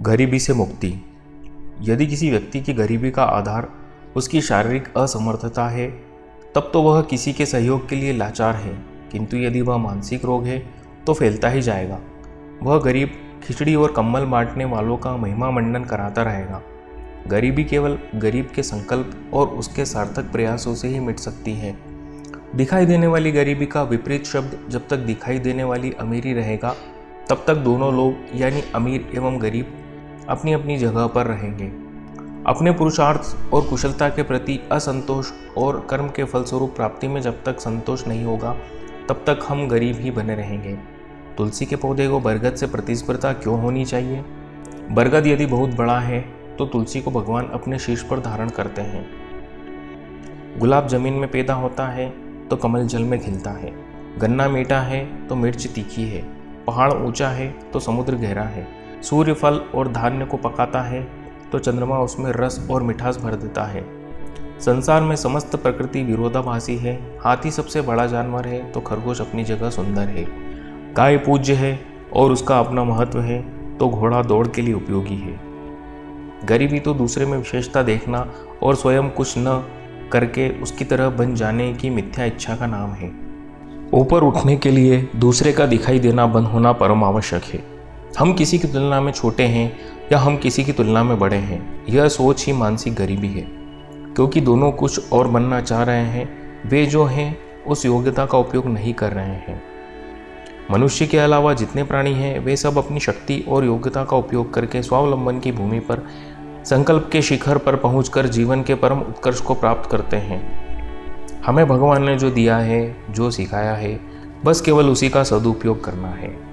गरीबी से मुक्ति। यदि किसी व्यक्ति की गरीबी का आधार उसकी शारीरिक असमर्थता है, तब तो वह किसी के सहयोग के लिए लाचार है, किंतु यदि वह मानसिक रोग है तो फैलता ही जाएगा। वह गरीब खिचड़ी और कंबल बांटने वालों का महिमा मंडन कराता रहेगा। गरीबी केवल गरीब के संकल्प और उसके सार्थक प्रयासों से ही मिट सकती है। दिखाई देने वाली गरीबी का विपरीत शब्द जब तक दिखाई देने वाली अमीरी रहेगा, तब तक दोनों लोग यानी अमीर एवं गरीब अपनी अपनी जगह पर रहेंगे। अपने पुरुषार्थ और कुशलता के प्रति असंतोष और कर्म के फलस्वरूप प्राप्ति में जब तक संतोष नहीं होगा, तब तक हम गरीब ही बने रहेंगे। तुलसी के पौधे को बरगद से प्रतिस्पर्धा क्यों होनी चाहिए? बरगद यदि बहुत बड़ा है तो तुलसी को भगवान अपने शीर्ष पर धारण करते हैं। गुलाब जमीन में पैदा होता है तो कमल जल में खिलता है। गन्ना मीठा है तो मिर्च तीखी है। पहाड़ ऊंचा है तो समुद्र गहरा है। सूर्य फल और धान्य को पकाता है तो चंद्रमा उसमें रस और मिठास भर देता है। संसार में समस्त प्रकृति विरोधाभासी है। हाथी सबसे बड़ा जानवर है तो खरगोश अपनी जगह सुंदर है। गाय पूज्य है और उसका अपना महत्व है तो घोड़ा दौड़ के लिए उपयोगी है। गरीबी तो दूसरे में विशेषता देखना और स्वयं कुछ न करके उसकी तरह बन जाने की मिथ्या इच्छा का नाम है। ऊपर उठने के लिए दूसरे का दिखाई देना बंद होना परम आवश्यक है। हम किसी की तुलना में छोटे हैं या हम किसी की तुलना में बड़े हैं, यह सोच ही मानसिक गरीबी है। क्योंकि दोनों कुछ और बनना चाह रहे हैं, वे जो हैं उस योग्यता का उपयोग नहीं कर रहे हैं। मनुष्य के अलावा जितने प्राणी हैं वे सब अपनी शक्ति और योग्यता का उपयोग करके स्वावलंबन की भूमि पर संकल्प के शिखर पर पहुंचकर जीवन के परम उत्कर्ष को प्राप्त करते हैं। हमें भगवान ने जो दिया है, जो सिखाया है, बस केवल उसी का सदुपयोग करना है।